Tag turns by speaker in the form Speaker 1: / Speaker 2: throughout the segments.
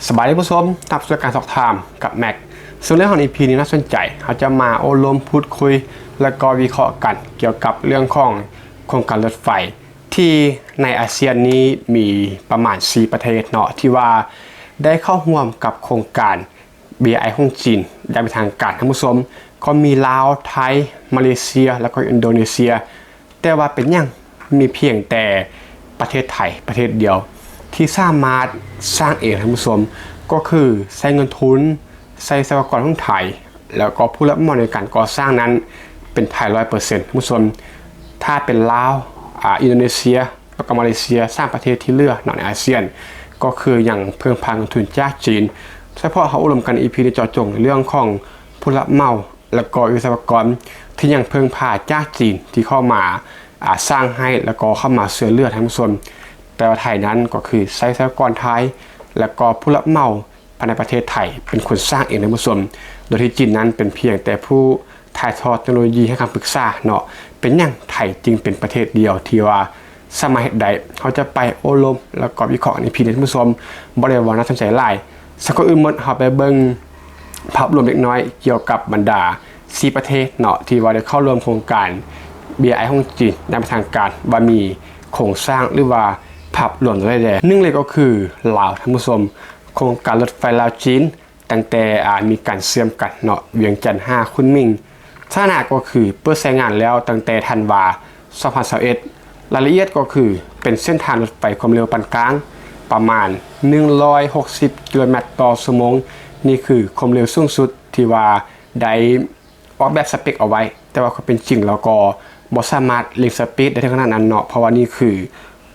Speaker 1: สบายดีผู้ชมทับสู่การสอบถามกับแม็กซึ่งเรื่องของ EP นี้น่าสนใจเขาจะมาโอลมพูดคุยและก็วิเคราะห์กันเกี่ยวกับเรื่องของโครงการรถไฟที่ในอาเซียนนี้มีประมาณ4ประเทศเนาะที่ว่าได้เข้าร่วมกับโครงการ BRI ของจีนได้เป็นทางการท่านผู้ชมก็มีลาวไทยมาเลเซียแล้วก็อินโดนีเซียแต่ว่าเป็นอย่างมีเพียงแต่ประเทศไทยประเทศเดียวที่สามารถสร้างเองท่านผู้ชมก็คือใช้เงินทุนใช้ทรัพยากรของไทยแล้วก็ผู้รับมอบในการก่อสร้างนั้นเป็นไทย 100% ท่านผู้ชมถ้าเป็นลาวอินโดนีเซียแล้วก็มาเลเซียสร้างประเทศที่เหลือในอาเซียนก็คืออย่างเพิ่งพาเงินทุนจากจีนเฉพาะเขาอบรมกัน EP ในเจาะจงเรื่องของผู้รับเหมาแล้วก็วิศวกรที่ยังเพิ่งพาจากจีนที่เข้ามาสร้างให้แล้วก็เข้ามาเสือเลือดท่านผู้ชมแต่ว่าไทยนั้นก็คือใช้ทรัพยากรไทยแล้วก็ผู้รับเหมาภายในประเทศไทยเป็นคนสร้างเองท่านผู้ชมโดยที่จีนนั้นเป็นเพียงแต่ผู้ถ่ายทอดเทคโนโลยีให้คำปรึกษาเนาะเป็นอย่างไทยจึงเป็นประเทศเดียวที่ว่าสมัยใดเขาจะไปโอลมแล้วก็วิเคราะห์ในพีท่านผู้ชมบริวารน่าสนใจหลายสักก็อื่นหมดเขาไปเบิ่งภาพรวมเล็กน้อยเกี่ยวกับบรรดา4ประเทศเนาะที่ว่าได้เข้าร่วมโครงการ BRI ของจีนในทางการว่ามีโครงสร้างหรือว่าภาพรวมอะไรใดหนึ่งเลยก็คือลาวท่านผู้ชมโครงการรถไฟลาวจีนตั้งแต่มีการเชื่อมกันเนาะเวียงจันทน์5คุณมิ่งสถานะก็คือเปิดใช้งานแล้วตั้งแต่ธันวา2021รายละเอียดก็คือเป็นเส้นทางรถไฟความเร็วปานกลางประมาณ160กิโลเมตรต่อชั่วโมงนี่คือความเร็วสูงสุดที่ว่าได้ออกแบบสเปคเอาไว้แต่ว่าเป็นจริงแล้วก็บ่สามารถเร่งสปีดได้ถึงขนาดนั้นเนาะเพราะว่านี่คือ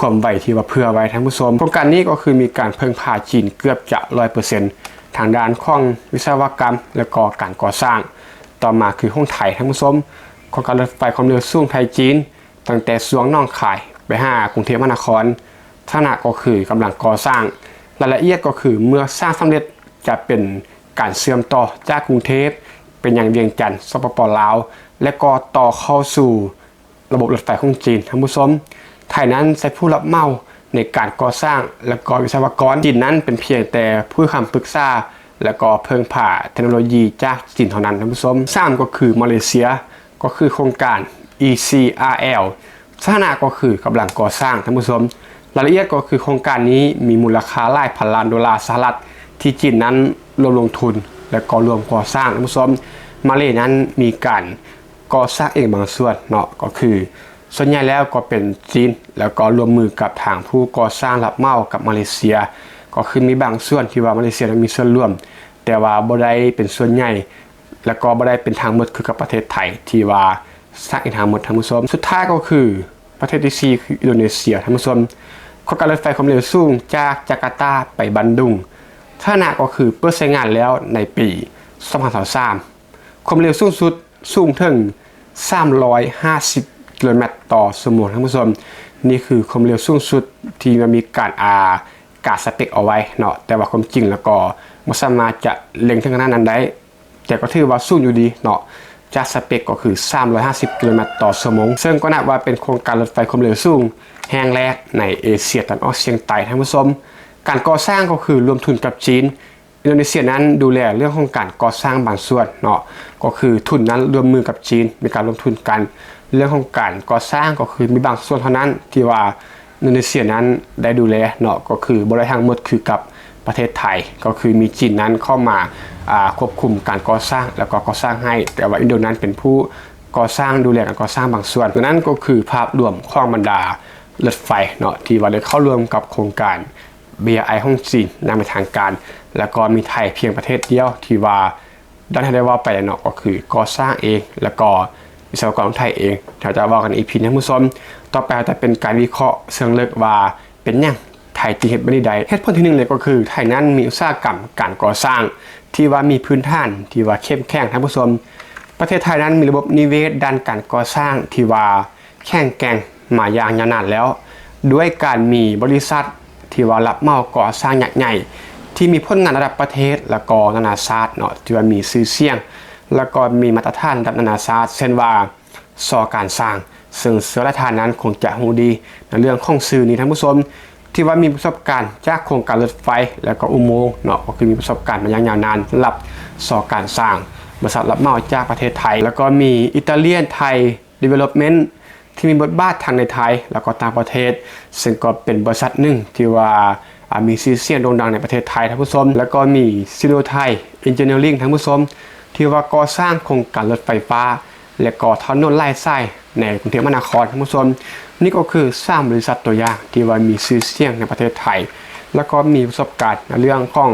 Speaker 1: ความไวที่ว่าเพื่อไว้ท่านผู้ชมโครงการนี้ก็คือมีการเพิ่งพาจีนเกือบจะ 100% ทางด้านของวิศวกรรมและก็การก่อสร้างต่อมาคือห้องไทยท่านผู้ชมโครงการรถไฟความเร็วสูงไทยจีนตั้งแต่สวงหนองคายไปกรุงเทพมหานครฐานะก็คือกำลังก่อสร้างรายละเอียดก็คือเมื่อสร้างสำเร็จจะเป็นการเชื่อมต่อจากกรุงเทพเป็นอย่างเวียงจันทน์สปป.ลาวและก็ต่อเข้าสู่ระบบรถไฟของจีนท่านผู้ชมไทยนั้นใช้ผู้รับเหมาในการก่อสร้างและก็วิศวกรจีนนั้นเป็นเพียงแต่ผู้คำปรึกษาและก็เพิ่งผ่าเทคโนโลยีจากจีนเท่านั้นท่านผู้ชม3ก็คือมาเลเซียก็คือโครงการ ECRL สถานะก็คือกำลังก่อสร้างท่านผู้ชมรายละเอียดก็คือโครงการนี้มีมูลค่าหลายพันล้านดอลลาร์สหรัฐที่จีนนั้นรวมลงทุนและก็รวมก่อสร้างท่านผู้ชมมาเลนั้นมีการก่อสร้างเองบางส่วนเนาะก็คือส่วนใหญ่แล้วก็เป็นจีนแล้วก็รวมมือกับทางผู้ก่อสร้างรับเหมากับมาเลเซียก็คือมีบางส่วนที่ว่ามาเลเซียมีส่วนร่วมแต่ว่าบ่ได้เป็นส่วนใหญ่แล้วก็บ่ได้เป็นทางหมดคือกับประเทศไทยที่ว่าสร้างเองทางหมดท่านผู้ชมสุดท้ายก็คือประเทศที่4คืออินโดนีเซียท่านผู้ชมโครงการรถไฟความเร็วสูงจากจาการ์ตาไปบันดุงสถานะก็คือเปิดใช้งานแล้วในปี2023ความเร็วสูงสุดสูงถึง350กิโลเมตรต่อชั่วโมงท่านผู้ชมนี่คือความเร็วสูงสุดที่มันมีการกาสเปคเอาไว้เนาะแต่ว่าความจริงแล้วก็บ่สามารถจะเล็งถึงขนาดนั้นได้แต่ก็ถือว่าสูงอยู่ดีเนาะจากสเปคก็คือ350กิโลเมตรต่อชั่วโมงซึ่งก็นับว่าเป็นโครงการรถไฟความเร็วสูงแห่งแรกในเอเชียตะวันออกเฉียงใต้ท่านผู้ชมการก่อสร้างก็คือรวมทุนกับจีนอินโดนีเซียนั้นดูแลเรื่องของการก่อสร้างบางส่วนเนาะก็คือทุนนั้นร่วมมือกับจีนมีการลงทุนกันเรื่องของการก่อสร้างก็คือมีบางส่วนเท่านั้นที่ว่าอินโดนีเซียนั้นได้ดูแลเนาะก็คือบริหารหมดคือกับประเทศไทยก็คือมีจีนนั้นเข้ามาควบคุมการก่อสร้างแล้วก็ก่อสร้างให้แต่ว่าอินโดนั้นเป็นผู้ก่อสร้างดูแลการก่อสร้างบางส่วนดังนั้นก็คือภาพรวมของบรรดารถไฟเนาะที่ว่าได้เข้าร่วมกับโครงการ BRI ของจีนในทางการแล้วก็มีไทยเพียงประเทศเดียวที่ว่าด้านที่ได้ว่าไปเนาะก็คือก่อสร้างเองแล้วก็วิศวกรของไทยเองถ้าจะว่ากันอีพีนี้ผู้ชมต่อไปจะเป็นการวิเคราะห์เชิงลึกว่าเป็นอย่างไทยที่เฮ็ดบ่ได้เหตุผลที่1เลยก็คือไทยนั้นมีอุตสาหกรรมการก่อสร้างที่ว่ามีพื้นฐานที่ว่าเข้มแข็งท่านผู้ชมประเทศไทยนั้นมีระบบนิเวศด้านการก่อสร้างที่ว่าแข็งแกร่งมาอย่างยาวนานแล้วด้วยการมีบริษัทที่ว่ารับเหมาก่อสร้างใหญ่ๆที่มีผลงานระดับประเทศแล้วก็นานาชาติเนาะที่ว่ามีชื่อเสียงแล้วก็มีมาตรฐานระดับนานาชาติเช่นว่าซอการสร้างซึ่งเสือและทานนั้นคงจะฮู้ดีในเรื่องของชื่อนี้ท่านผู้ชม ที่ว่ามีประสบการณ์จากโครงการรถไฟแล้วก็อุโมงค์เนาะก็คือมีประสบการณ์มาอย่างยาวนานสำหรับการสร้างบริษัทรับเหมาจากประเทศไทยแล้วก็มีอิตาเลียนไทย Development ที่มีบทบาททางในไทยแล้วก็ต่างประเทศซึ่งก็เป็นบริษัทหนึ่งที่ว่ามีชื่อเสียงโด่งดังในประเทศไทยท่านผู้ชมแล้วก็มีซิโนไทย Engineering ท่านผู้ชมที่ว่าก่อสร้างโครงการรถไฟฟ้าและก็ถนนลายไส้ในกรุงเทพมหานครท่านผู้ชมนี่ก็คือ3บริษัทตัวอย่างที่ว่ามีชื่อเสียงในประเทศไทยแล้วก็มีประสบการณ์ในเรื่องของ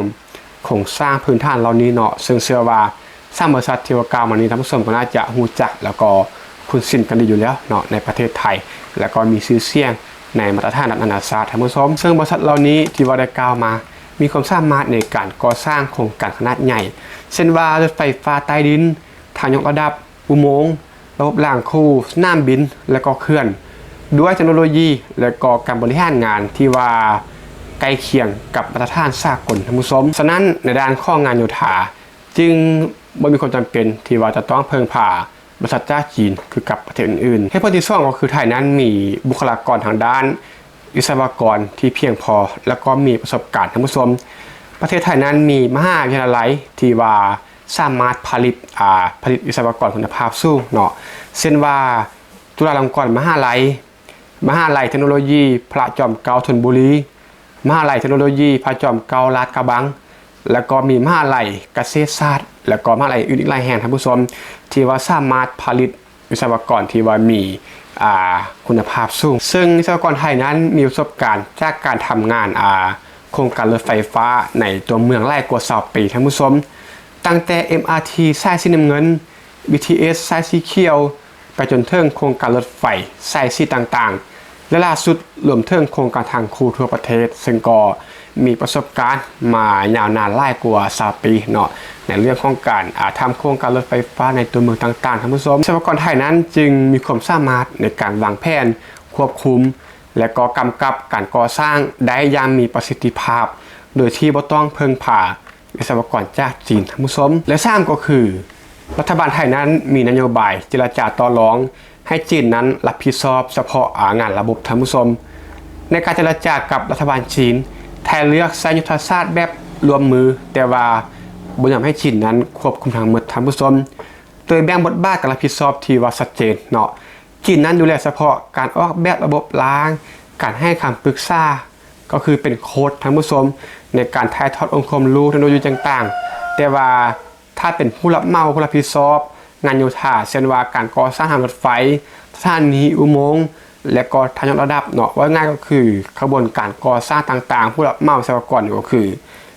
Speaker 1: โครงสร้างพื้นฐานเหล่านี้เนาะซึ่งเชื่อว่า3บริษัทที่ว่ากล่าวมานี้ท่านผู้ชมก็น่าจะรู้จักแล้วก็คุ้นชินกันดีอยู่แล้วเนาะในประเทศไทยแล้วก็มีชื่อเสียงในมาตรฐานระดับนานาชาติท่านผู้ชมซึ่งบริษัทเหล่านี้ที่ว่าได้กล่าวมามีความสามารถในการก่อสร้างโครงการขนาดใหญ่เช่นว่ารถไฟฟ้าใต้ดินทางยกระดับอุโมงค์ระบบรางคู่สนามบินและก็เคลื่อนด้วยเทคโนโลยีและก็การบริหารงานที่ว่าใกล้เคียงกับมาตรฐานสากลท่านผู้ชมฉะนั้นในด้านข้องานโยธาจึงไม่มีความจำเป็นที่ว่าจะต้องเพิ่งผ่าบริษัทจากจีนคือกับประเทศอื่นๆให้ผลที่สองก็คือไทยนั้นมีบุคลากรทางด้านวิศวกรที่เพียงพอแล้วก็มีประสบการณ์ท่านผู้ชมประเทศไทยนั้นมีมหาวิทยาลัยที่ว่าสามารถผลิตวิศวกรคุณภาพสูงเนาะเช่นว่าจุฬาลงกรณ์มหาลัยเทคโนโลยีพระจอมเกล้าธนบุรีมหาลัยเทคโนโลยีพระจอมเกล้าลาดกระบังแล้วก็มีมหาลัยเกษตรศาสตร์แล้วก็มหาลัยอื่นอีกหลายแห่งท่านผู้ชมที่ว่าสามารถผลิตวิศวกรที่ว่ามีคุณภาพสูงซึ่งวิศวกรไทยนั้นมีประสบการณ์จากการทำงานโครงการรถไฟฟ้าในตัวเมืองหลายกว่า20 ปีท่านผู้ชมตั้งแต่ MRT สายสีน้ำเงิน BTS สายสีเขียวไปจนถึงโครงการรถไฟสายสีต่างๆและล่าสุดรวมถึงโครงการทางคู่ทั่วประเทศซึ่งก็มีประสบการณ์มายาวนานหลายกว่า20 ปีเนาะในเรื่องของการทำโครงการรถไฟฟ้าในตัวเมืองต่างๆท่านผู้ชมวิศวกรไทยนั้นจึงมีความสามารถในการวางแผนควบคุมและก็กำกับการก่อสร้างได้อย่างมีประสิทธิภาพโดยที่บ่ต้องเพิ่งผ่าวิศวกรจากจีนท่านผู้ชมและ3ก็คือรัฐบาลไทยนั้นมีนโยบายเจรจาต่อรองให้จีนนั้นรับผิดชอบเฉพาะงานระบบท่านผู้ชมในการเจรจากับรัฐบาลจีนไทยเลือกใช้ยุทธศาสตร์แบบรวมมือแต่ว่าบ่อยากให้จีนนั้นควบคุมทางหมดท่านผู้ชมโดยแบ่งบทบาทการรับผิดชอบที่ว่าชัดเจนเนาะจีนนั้นดูแลเฉพาะการออกแบบระบบรางการให้คำปรึกษาก็คือเป็นโค้ดท่านผู้ชมในการถ่ายทอดองค์ความรู้เทคโนโลยีต่างๆแต่ว่าถ้าเป็นผู้รับเหมาผู้รับผิดชอบงานโยธาเช่นว่าการก่อสร้างทางรถไฟสถานีอุโมงค์และก็ทางยกระดับเนาะว่าง่ายก็คือขบวนการก่อสร้างต่างๆผู้รับเหมาวิศวกรก็คือ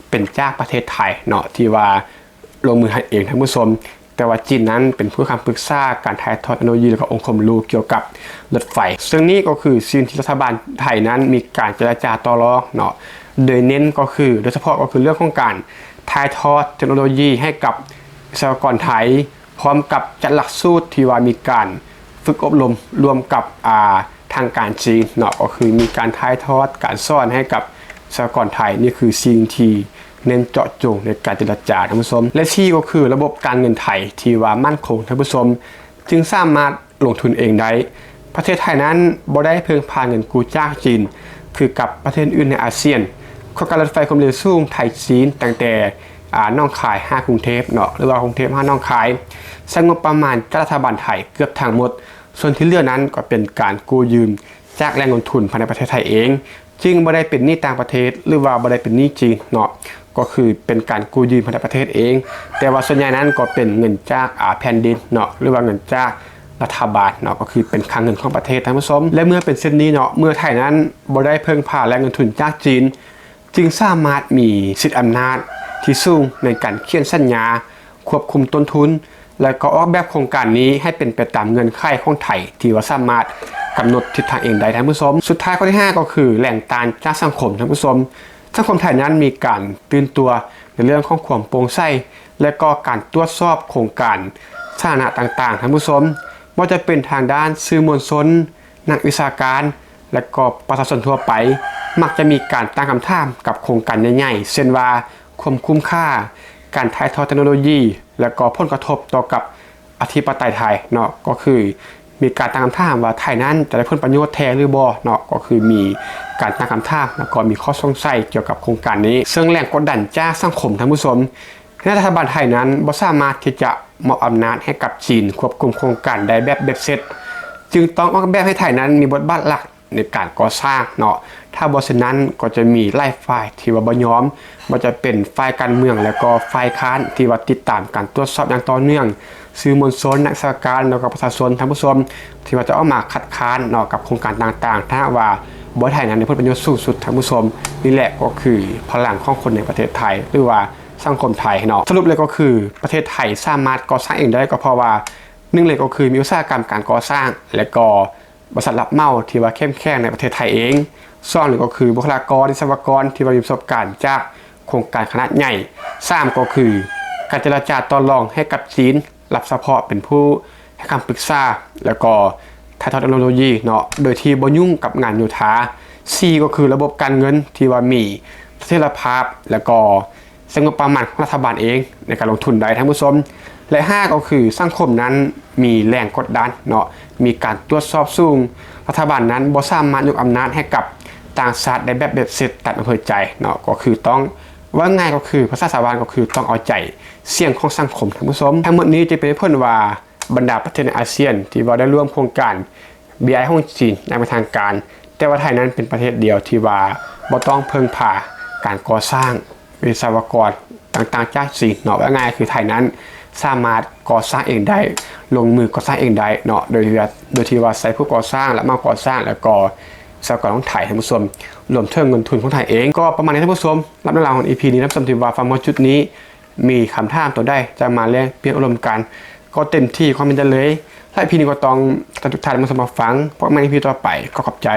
Speaker 1: เป็นจากประเทศไทยเนาะที่ว่าลงมือทำเองท่านผู้ชมแต่ว่าจีนนั้นเป็นผู้คำปรึกษาการถ่ายทอดเทคโนโลยีและก็องค์ความรู้เกี่ยวกับรถไฟซึ่งนี่ก็คือสิ่งที่รัฐบาลไทยนั้นมีการเจรจาต่อรองเนาะโดยเน้นก็คือโดยเฉพาะก็คือเรื่องของการถ่ายทอดเทคโนโลยีให้กับวิศวกรไทยพร้อมกับจัดหลักสูตรที่ว่ามีการฝึกอบรมรวมกับทางการจีนเนาะก็คือมีการถ่ายทอดการสอนให้กับวิศวกรไทยนี่คือสิ่งที่เน้นเจาะจงในการเจรจาท่านผู้ชมและที่ก็คือระบบการเงินไทยที่ว่ามั่นคงท่านผู้ชมจึงสามารถลงทุนเองได้ประเทศไทยนั้นบ่ได้เพิ่งพาเงินกู้จากจีนคือกับประเทศอื่นในอาเซียนโครงการรถไฟความเร็วสูงไทยจีนตั้งแต่น้องคาย5กรุงเทพเนาะหรือว่ากรุงเทพ5น้องคายใช้งบประมาณจากรัฐบาลไทยเกือบทั้งหมดส่วนที่เหลือนั้นก็เป็นการกู้ยืมจากแหล่งเงินทุนภายในประเทศไทยเองจึงบ่ได้เป็นหนี้ต่างประเทศหรือว่าบ่ได้เป็นหนี้จีนเนาะก็คือเป็นการกู้ยืมภายในประเทศเองแต่ว่าส่วนใหญ่นั้นก็เป็นเงินจากแผ่นดินเนาะหรือว่าเงินจากรัฐบาลเนาะก็คือเป็นคลังเงินของประเทศท่านผู้ชมและเมื่อเป็นเช่นนี้เนาะเมื่อไทยนั้นบ่ได้เพิ่งพาแหล่งเงินทุนจากจีนจึงสามารถมีสิทธิอำนาจที่สูงในการเขียนสัญญาควบคุมต้นทุนและก็ออกแบบโครงการนี้ให้เป็นไปตามเงื่อนไขของไทยที่ว่าสามารถกำหนดทิศทางเองได้ท่านผู้ชมสุดท้ายข้อที่5ก็คือแหล่งต้านจากสังคมท่านผู้ชมสังคมไทยนั้นมีการตื่นตัวในเรื่องของความโปร่งใสและก็การตรวจสอบโครงการสาธารณะต่างๆท่านผู้ชมว่าจะเป็นทางด้านสื่อมวลชนนักวิชาการและก็ประชาชนทั่วไปมักจะมีการตั้งคำถามกับโครงการใหญ่ๆเช่นว่าความคุ้มค่าการถ่ายทอดเทคโนโลยีและก็ผลกระทบต่อกับอธิปไตยไทยเนาะก็คือ มีการตั้งคำถามว่าไทยนั้นจะได้ผลประโยชน์แท้หรือบ่เนาะก็คือมีการตั้งคำถามแล้วก็มีข้อสงสัยเกี่ยวกับโครงการนี้ซึ่งแรงกดดันจากสังคมท่านผู้ชมรัฐบาลไทยนั้นบ่สามารถที่จะมอบอำนาจให้กับจีนควบคุมโครงการได้แบบเบ็ดเสร็จจึงต้องออกแบบให้ไทยนั้นมีบทบาทหลักในการก่อสร้างเนาะถ้าบ่เช่นนั้นก็จะมีหลายฝ่ายที่ว่าบ่ยอมบ่จะเป็นฝ่ายการเมืองแล้วก็ฝ่ายค้านที่ว่าติดตามการตรวจสอบอย่างต่อเนื่องสื่อมวลชนนักวิชาการแล้วก็ประชาชนท่านผู้ชมที่ว่าจะออกมาคัดค้านเนาะกับโครงการต่างๆถ้าว่าบ่ไทยนั้นได้ผลประโยชน์สูงสุดท่านผู้ชมนี่แหละก็คือพลังของคนในประเทศไทยหรือว่าสังคมไทยเนาะสรุปเลยก็คือประเทศไทยสามารถก่อสร้างเองได้ก็เพราะว่าหนึ่งเลยก็คือมีอุตสาหกรรมการก่อสร้างและก็บริษัทรับเหมาที่ว่าเข้มแข็งในประเทศไทยเองสองเลยก็คือบุคลากรวิศวกรที่มีประสบการณ์จากโครงการขนาดใหญ่สามก็คือการเจรจาต่อรองให้กับจีนรับซัพพอร์ตเป็นผู้ให้คำปรึกษาแล้วก็ถ่ายทอดเทคโนโลยีเนาะโดยที่บ่ยุ่งกับงานโยธา4ก็คือระบบการเงินที่ว่ามีเสถียรภาพแล้วก็สงบประมาณของรัฐบาลเองในการลงทุนได้ท่านผู้ชมและ5ก็คือสังคมนั้นมีแรงกดดันเนาะมีการตรวจสอบสูงรัฐบาลนั้นบ่สามารถยกอำนาจให้กับต่างชาติได้แบบเบ็ดเสร็จตัดอำเภอใจเนาะก็คือต้องว่าง่ายก็คือภาษาชาวบ้านก็คือต้องเอาใจเสี่ยงของสังคมท่านผู้ชมทั้งหมดนี้จะเป็นผลว่าบรรดาประเทศในอาเซียนที่ว่าได้ร่วมโครงการ BI ของจีนในทางการแต่ว่าไทยนั้นเป็นประเทศเดียวที่ว่าบ่ต้องเพิ่งพาการก่อสร้างวิศวกรต่างๆจากจีนเนาะว่าง่ายคือไทยนั้นสามารถก่อสร้างเองได้ลงมือก่อสร้างเองได้เนาะโดยที่ว่าใช้ผู้ก่อสร้างและมาก่อสร้างแล้วก็วิศวกรของไทยท่านผู้ชมรวมถึงเงินทุนของไทยเองก็ประมาณนี้ท่านผู้ชมรับเรื่องราวของ EP นี้นับสมถือว่าฟังมาจุดนี้มีคำถามตัวได้จะมาแลกเปลี่ยนอารมณ์กันก็เต็มที่ความเป็นจะเลยถ้า EP นี้ก็ต้องทุกท่านมาสมัครฟังเพราะไม่ EP ต่อไปก็ขอบใจ